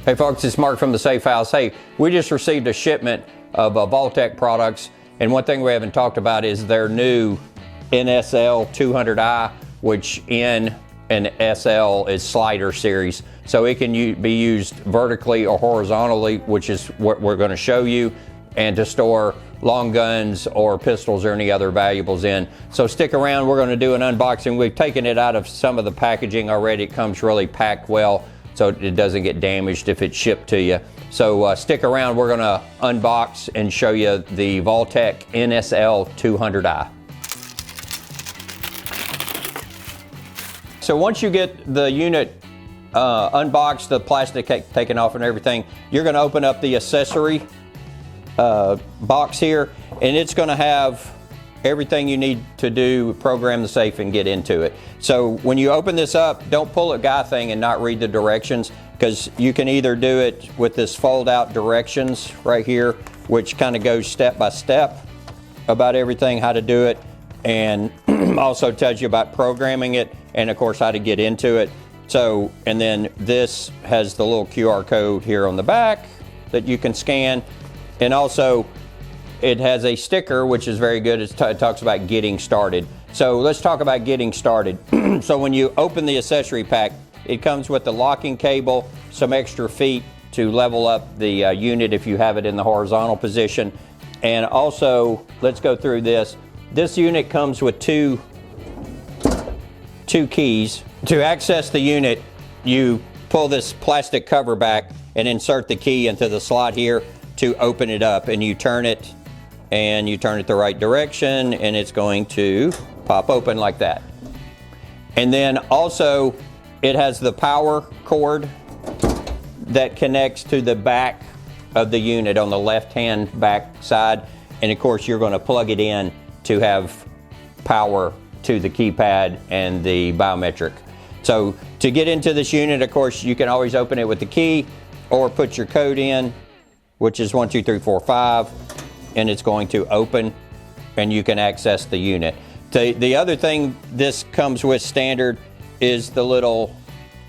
Hey folks, it's Mark from the Safe House. Hey, we just received a shipment of Vaultek products, and one thing we haven't talked about is their new NSL 200i, which N and SL is slider series. So it can be used vertically or horizontally, which is what we're going to show you, and to store long guns or pistols or any other valuables in. So stick around, we're going to do an unboxing. We've taken it out of some of the packaging already. It comes really packed well, so it doesn't get damaged if it's shipped to you. So stick around, we're going to unbox and show you the Vaultek NSL 200i. So once you get the unit unboxed, the plastic taken off and everything, you're going to open up the accessory box here, and it's going to have everything you need to do, program the safe and get into it. So when you open this up, don't pull a guy thing and not read the directions, because you can either do it with this fold out directions right here, which kind of goes step by step about everything, how to do it, and also tells you about programming it, and of course how to get into it. So, and then this has the little QR code here on the back that you can scan, and also it has a sticker, which is very good. It talks about getting started. So let's talk about getting started. So when you open the accessory pack, it comes with the locking cable, some extra feet to level up the unit if you have it in the horizontal position. And also, let's go through this. This unit comes with two keys. To access the unit, you pull this plastic cover back and insert the key into the slot here to open it up, and you turn it, and you turn it the right direction, and it's going to pop open like that. And then also it has the power cord that connects to the back of the unit on the left-hand back side, and of course you're going to plug it in to have power to the keypad and the biometric. So to get into this unit, of course, you can always open it with the key or put your code in, which is 12345, and it's going to open, and you can access the unit. The other thing this comes with standard is the little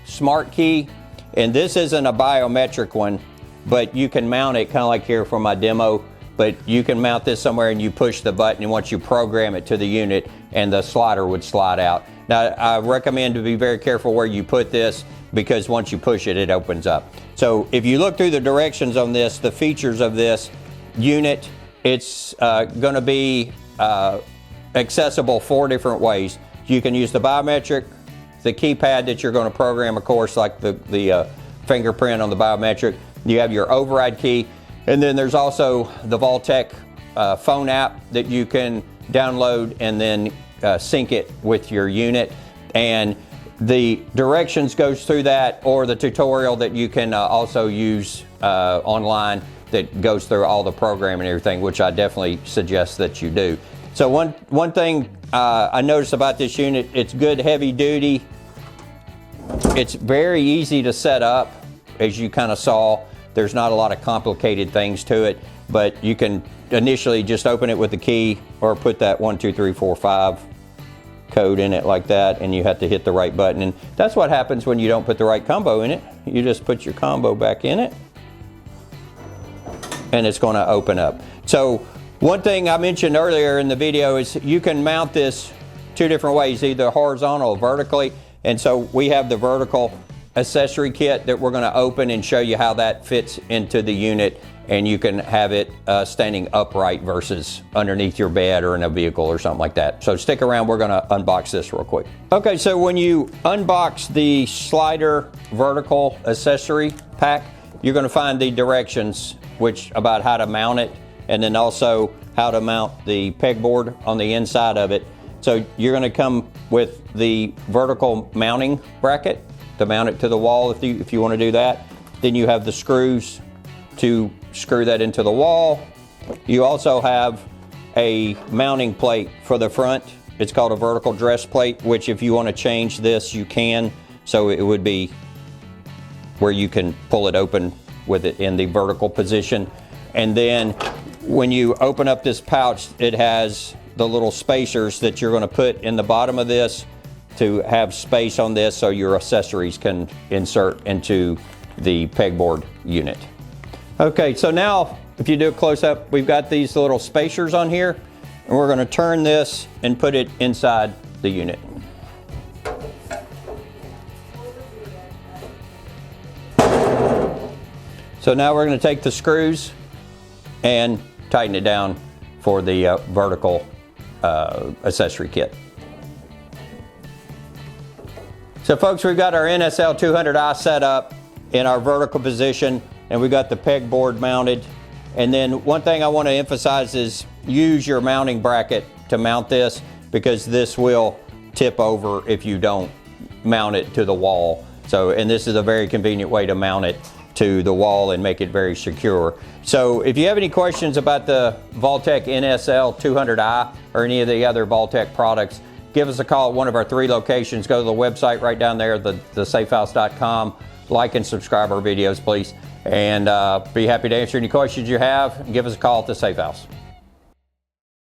smart key, and this isn't a biometric one, but you can mount it kind of like here for my demo, but you can mount this somewhere and you push the button, and once you program it to the unit, and the slider would slide out. Now, I recommend to be very careful where you put this, because once you push it, it opens up. So if you look through the directions on this, the features of this unit, it's going to be accessible 4 different ways. You can use the biometric, the keypad that you're going to program, of course, like the fingerprint on the biometric. You have your override key, and then there's also the Vaultek phone app that you can download and then sync it with your unit. And the directions goes through that, or the tutorial that you can also use online that goes through all the programming and everything, which I definitely suggest that you do. So one thing I noticed about this unit, it's good heavy duty. It's very easy to set up, as you kind of saw. There's not a lot of complicated things to it, but you can initially just open it with the key or put that 12345 code in it like that, and you have to hit the right button. And that's what happens when you don't put the right combo in it. You just put your combo back in it, and it's going to open up. So one thing I mentioned earlier in the video is you can mount this 2 different ways, either horizontal or vertically. And so we have the vertical accessory kit that we're going to open and show you how that fits into the unit, and you can have it standing upright versus underneath your bed or in a vehicle or something like that. So stick around, we're going to unbox this real quick. Okay, so when you unbox the slider vertical accessory pack, you're going to find the directions about how to mount it, and then also how to mount the pegboard on the inside of it. So you're going to come with the vertical mounting bracket to mount it to the wall if you want to do that. Then you have the screws to screw that into the wall. You also have a mounting plate for the front. It's called a vertical dress plate, which if you want to change this, you can. So it would be where you can pull it open with it in the vertical position. And then when you open up this pouch, it has the little spacers that you're going to put in the bottom of this to have space on this so your accessories can insert into the pegboard unit. Okay, so now if you do a close up, we've got these little spacers on here, and we're going to turn this and put it inside the unit. So now we're going to take the screws and tighten it down for the vertical accessory kit. So folks, we've got our NSL 200i set up in our vertical position, and we've got the pegboard mounted. And then one thing I want to emphasize is use your mounting bracket to mount this, because this will tip over if you don't mount it to the wall. So, and this is a very convenient way to mount it to the wall and make it very secure. So if you have any questions about the Vaultek NSL 200i or any of the other Vaultek products, give us a call at one of our 3 locations. Go to the website right down there, thesafehouse.com. Like and subscribe our videos, please. And be happy to answer any questions you have. Give us a call at the Safe House.